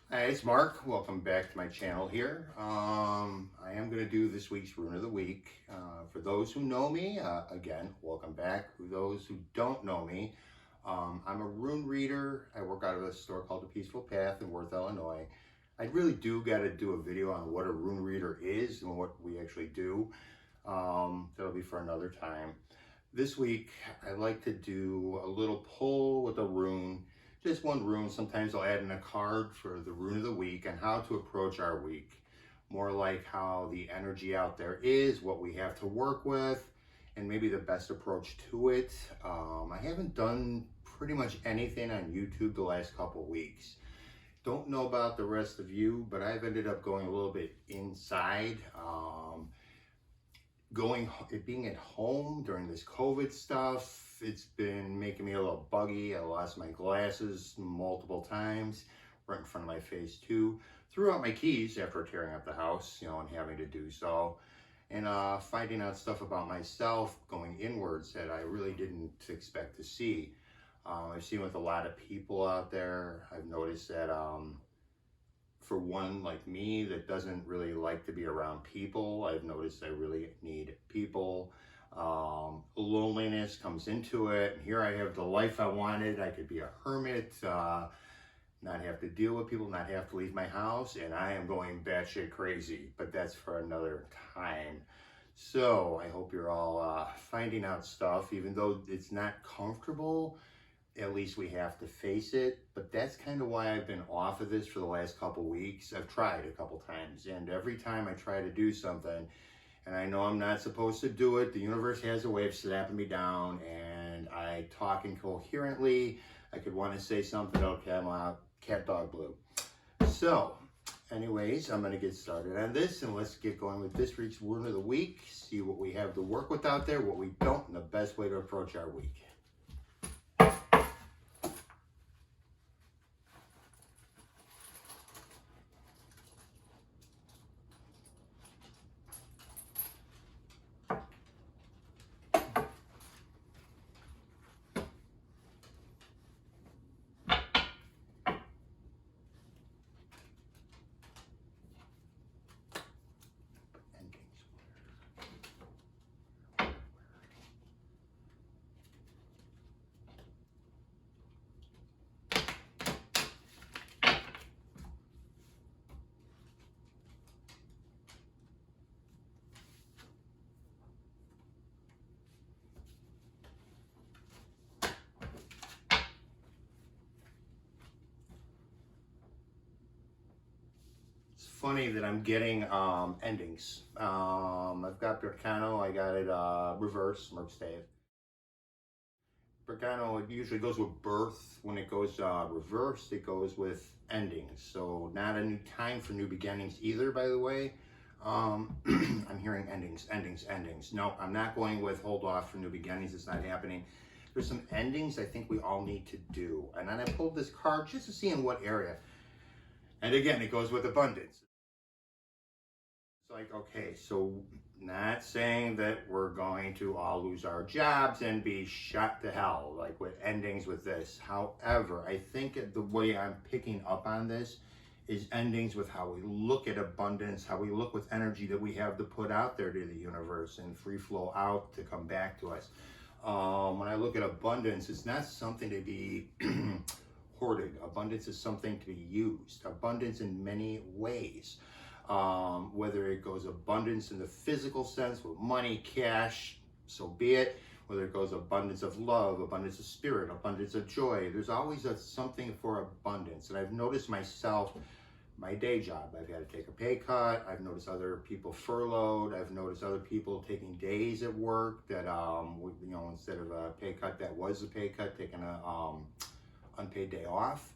Hi, it's Mark. Welcome back to my channel here. I am going to do this week's Rune of the Week. For those who know me, again, welcome back. For those who don't know me, I'm a rune reader. I work out of a store called The Peaceful Path in Worth, Illinois. I really do got to do a video on what a rune reader is and what we actually do. That'll be for another time. This week, I like to do a little pull with a rune. Just one rune. Sometimes I'll add in a card for the rune of the week and how to approach our week. More like how the energy out there is, what we have to work with, and maybe the best approach to it. I haven't done pretty much anything on YouTube the last couple weeks. Don't know about the rest of you, but I've ended up going a little bit inside. Being at home during this COVID stuff, it's been making me a little buggy. I lost my glasses multiple times, right in front of my face too. Threw out my keys after tearing up the house, and having to do so. And finding out stuff about myself, going inwards that I really didn't expect to see. I've seen with a lot of people out there, I've noticed that for one like me that doesn't really like to be around people, I've noticed I really need people. Loneliness comes into it, and here I have the life I wanted. I could be a hermit, not have to deal with people, not have to leave my house, and I am going batshit crazy, but that's for another time. So I hope you're all finding out stuff, even though it's not comfortable. At least we have to face it, but that's kind of why I've been off of this for the last couple weeks. I've tried a couple times, and every time I try to do something, and I know I'm not supposed to do it, the universe has a way of slapping me down, and I talk incoherently. I could want to say something, okay, I'm out, cat, dog, blue. So, anyways, I'm going to get started on this, and let's get going with this week's Rune of the Week, see what we have to work with out there, what we don't, and the best way to approach our week. Funny that I'm getting endings. I've got Berkano, I got it reverse Murkstave. Berkano, it usually goes with birth. When it goes reversed, it goes with endings. So not a new time for new beginnings either, by the way. I'm hearing endings, endings, endings. No, I'm not going with hold off for new beginnings. It's not happening. There's some endings I think we all need to do. And then I pulled this card just to see in what area. And again, it goes with abundance. It's like, okay, so not saying that we're going to all lose our jobs and be shot to hell, like with endings with this. However, I think the way I'm picking up on this is endings with how we look at abundance, how we look with energy that we have to put out there to the universe and free flow out to come back to us. When I look at abundance, it's not something to be hoarded. Abundance is something to be used. Abundance in many ways. Whether it goes abundance in the physical sense with money, cash, so be it. Whether it goes abundance of love, abundance of spirit, abundance of joy. There's always something for abundance. And I've noticed myself, my day job, I've had to take a pay cut. I've noticed other people furloughed. I've noticed other people taking days at work that, instead of a pay cut that was a pay cut, taking a unpaid day off.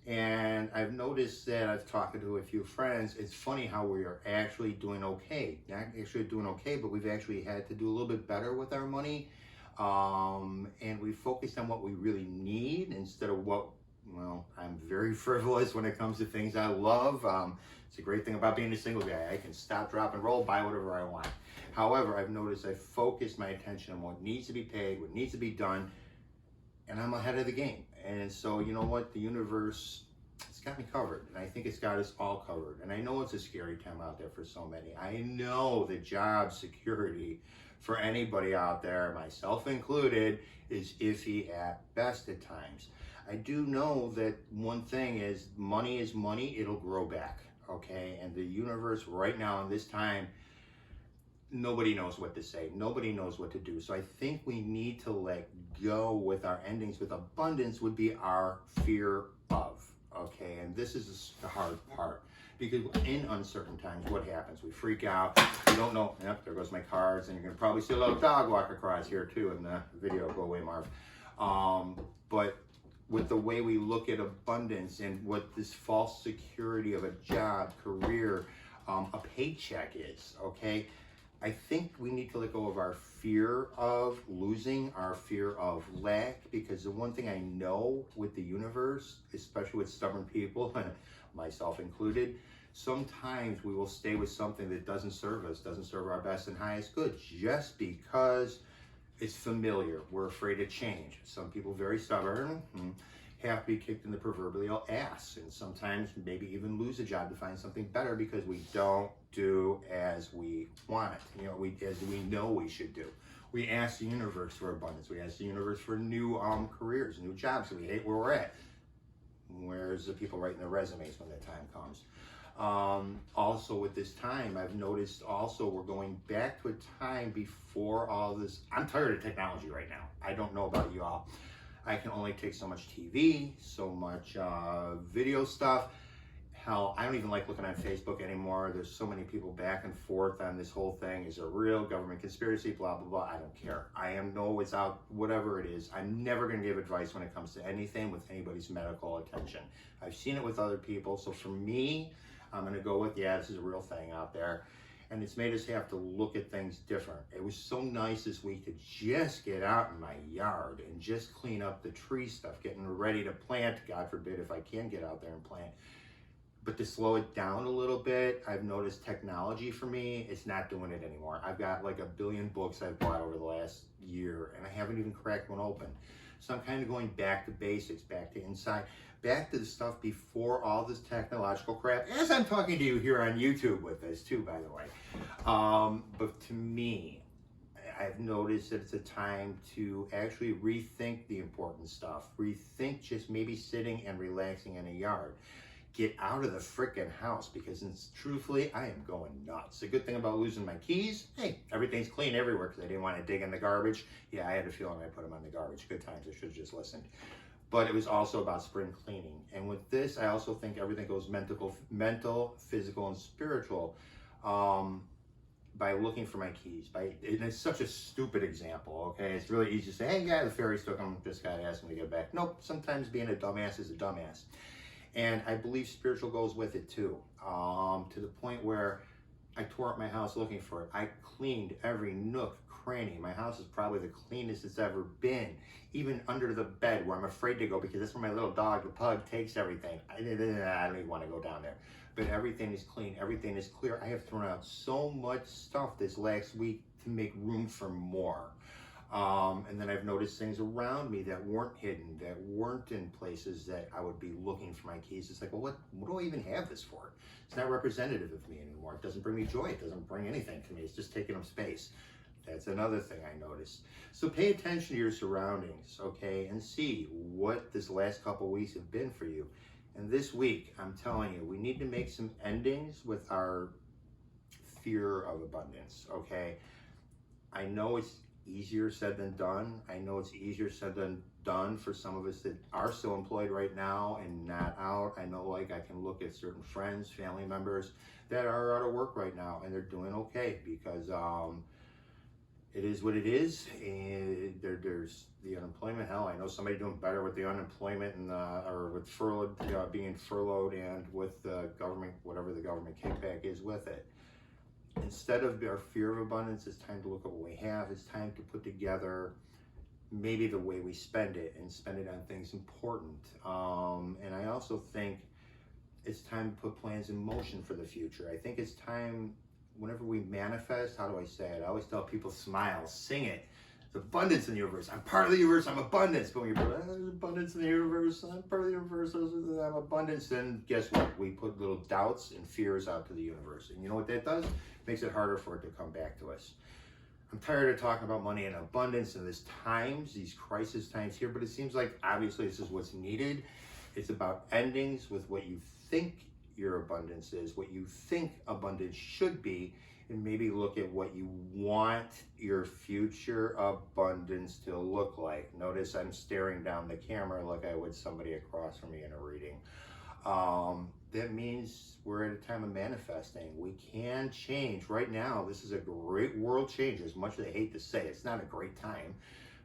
And I've noticed that I've talked to a few friends, it's funny how we are actually doing okay. Not actually doing okay, but we've actually had to do a little bit better with our money. And we focused on what we really need instead of what, I'm very frivolous when it comes to things I love. It's a great thing about being a single guy. I can stop, drop, and roll, buy whatever I want. However, I've noticed I focused my attention on what needs to be paid, what needs to be done, and I'm ahead of the game. And so, you know what? The universe, it's got me covered, and I think it's got us all covered. And I know it's a scary time out there for so many. I know the job security for anybody out there, myself included, is iffy at best at times. I do know that one thing is money, it'll grow back, okay? And the universe right now in this time, nobody knows what to say. Nobody knows what to do. So I think we need to let go with our endings. With abundance would be our fear of, okay? And this is the hard part, because in uncertain times, what happens? We freak out. We don't know. Yep, there goes my cards. And you're going to probably see a little dog walk across here too in the video. Go away, Marv. But with the way we look at abundance and what this false security of a job, career, a paycheck is, okay? I think we need to let go of our fear of losing, our fear of lack, because the one thing I know with the universe, especially with stubborn people, myself included, sometimes we will stay with something that doesn't serve us, doesn't serve our best and highest good, just because it's familiar. We're afraid of change. Some people, very stubborn, have to be kicked in the proverbial ass, and sometimes maybe even lose a job to find something better because we don't do as we want it, as we know we should do. We ask the universe for abundance. We ask the universe for new careers, new jobs. We hate where we're at. Where's the people writing their resumes when the time comes? Also with this time, I've noticed also we're going back to a time before all this. I'm tired of technology right now. I don't know about you all. I can only take so much TV, so much video stuff. Hell, I don't even like looking on Facebook anymore. There's so many people back and forth on this whole thing. Is it real? Government conspiracy? Blah, blah, blah. I don't care. It's out, whatever it is. I'm never going to give advice when it comes to anything with anybody's medical attention. I've seen it with other people. So for me, I'm going to go with, yeah, this is a real thing out there. And it's made us have to look at things different. It was so nice this week to just get out in my yard and just clean up the tree stuff, getting ready to plant, God forbid if I can get out there and plant. But to slow it down a little bit, I've noticed technology for me, it's not doing it anymore. I've got like 1 billion books I've bought over the last year, and I haven't even cracked one open. So I'm kind of going back to basics, back to inside, back to the stuff before all this technological crap, as I'm talking to you here on YouTube with this too, by the way. But to me, I've noticed that it's a time to actually rethink the important stuff. Rethink just maybe sitting and relaxing in a yard. Get out of the frickin' house, because truthfully, I am going nuts. The good thing about losing my keys, hey, everything's clean everywhere because I didn't want to dig in the garbage. Yeah, I had a feeling I put them on the garbage. Good times, I should have just listened. But it was also about spring cleaning. And with this, I also think everything goes mental, physical, and spiritual by looking for my keys. And it's such a stupid example, okay? It's really easy to say, hey, yeah, the fairies took them. This guy asked me to get back. Nope, sometimes being a dumbass is a dumbass. And I believe spiritual goes with it too, to the point where I tore up my house looking for it. I cleaned every nook, cranny. My house is probably the cleanest it's ever been, even under the bed where I'm afraid to go because that's where my little dog, the pug, takes everything. I don't even want to go down there. But everything is clean, everything is clear. I have thrown out so much stuff this last week to make room for more. And then I've noticed things around me that weren't hidden, that weren't in places that I would be looking for my keys. It's like, well, what do I even have this for? It's not representative of me anymore. It doesn't bring me joy. It doesn't bring anything to me. It's just taking up space. That's another thing I noticed. So pay attention to your surroundings, okay, and see what this last couple weeks have been for you. And this week, I'm telling you, we need to make some endings with our fear of abundance, okay? I know it's easier said than done. I know it's easier said than done for some of us that are still employed right now and not out. I know, like, I can look at certain friends, family members that are out of work right now and they're doing okay because it is what it is. And there's the unemployment. Hell, I know somebody doing better with the unemployment and or with furloughed, being furloughed, and with the government, whatever the government kickback is with it. Instead of our fear of abundance, it's time to look at what we have. It's time to put together maybe the way we spend it and spend it on things important. And I also think it's time to put plans in motion for the future. I think it's time, whenever we manifest, how do I say it? I always tell people, smile, sing it. There's abundance in the universe. I'm part of the universe. I'm abundance. But when you're like, there's abundance in the universe. I'm part of the universe. I'm abundance. Then guess what? We put little doubts and fears out to the universe. And you know what that does? Makes it harder for it to come back to us. I'm tired of talking about money and abundance in these times, these crisis times here, but it seems like obviously this is what's needed. It's about endings with what you think your abundance is, what you think abundance should be, and maybe look at what you want your future abundance to look like. Notice I'm staring down the camera like I would somebody across from me in a reading. That means we're at a time of manifesting. We can change. Right now, this is a great world changer. As much as I hate to say it's not a great time,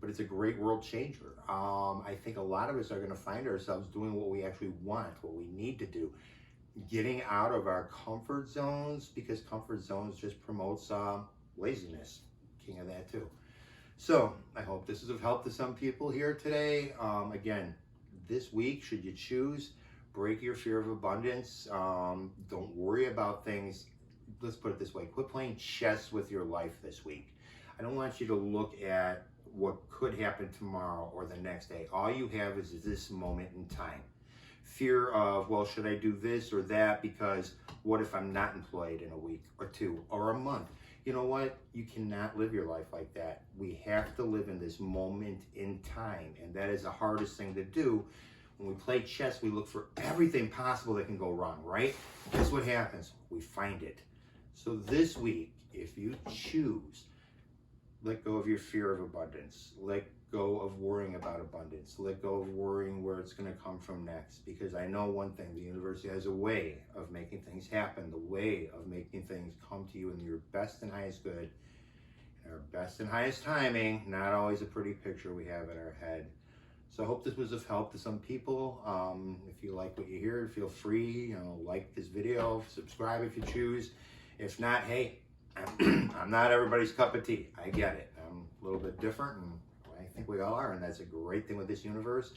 but it's a great world changer. I think a lot of us are going to find ourselves doing what we actually want, what we need to do. Getting out of our comfort zones, because comfort zones just promotes laziness. King of that too. So I hope this is of help to some people here today. Again, this week, should you choose, break your fear of abundance. Don't worry about things. Let's put it this way. Quit playing chess with your life this week. I don't want you to look at what could happen tomorrow or the next day. All you have is this moment in time. Fear of, well, should I do this or that? Because what if I'm not employed in a week or two or a month? You know what? You cannot live your life like that. We have to live in this moment in time. And that is the hardest thing to do. When we play chess, we look for everything possible that can go wrong, right? Guess what happens? We find it. So this week, if you choose, let go of your fear of abundance. Let go of worrying about abundance. Let go of worrying where it's going to come from next. Because I know one thing, the universe has a way of making things happen, the way of making things come to you in your best and highest good, our best and highest timing, not always a pretty picture we have in our head. So I hope this was of help to some people. If you like what you hear, feel free, like this video, subscribe if you choose. If not, hey, I'm not everybody's cup of tea. I get it. I'm a little bit different, and I think we all are, and that's a great thing with this universe.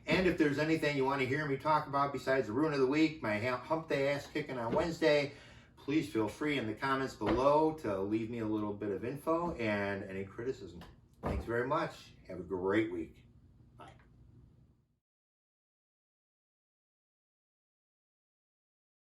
And if there's anything you want to hear me talk about besides the Rune of the Week, my hump day ass kicking on Wednesday, please feel free in the comments below to leave me a little bit of info and any criticism. Thanks very much. Have a great week.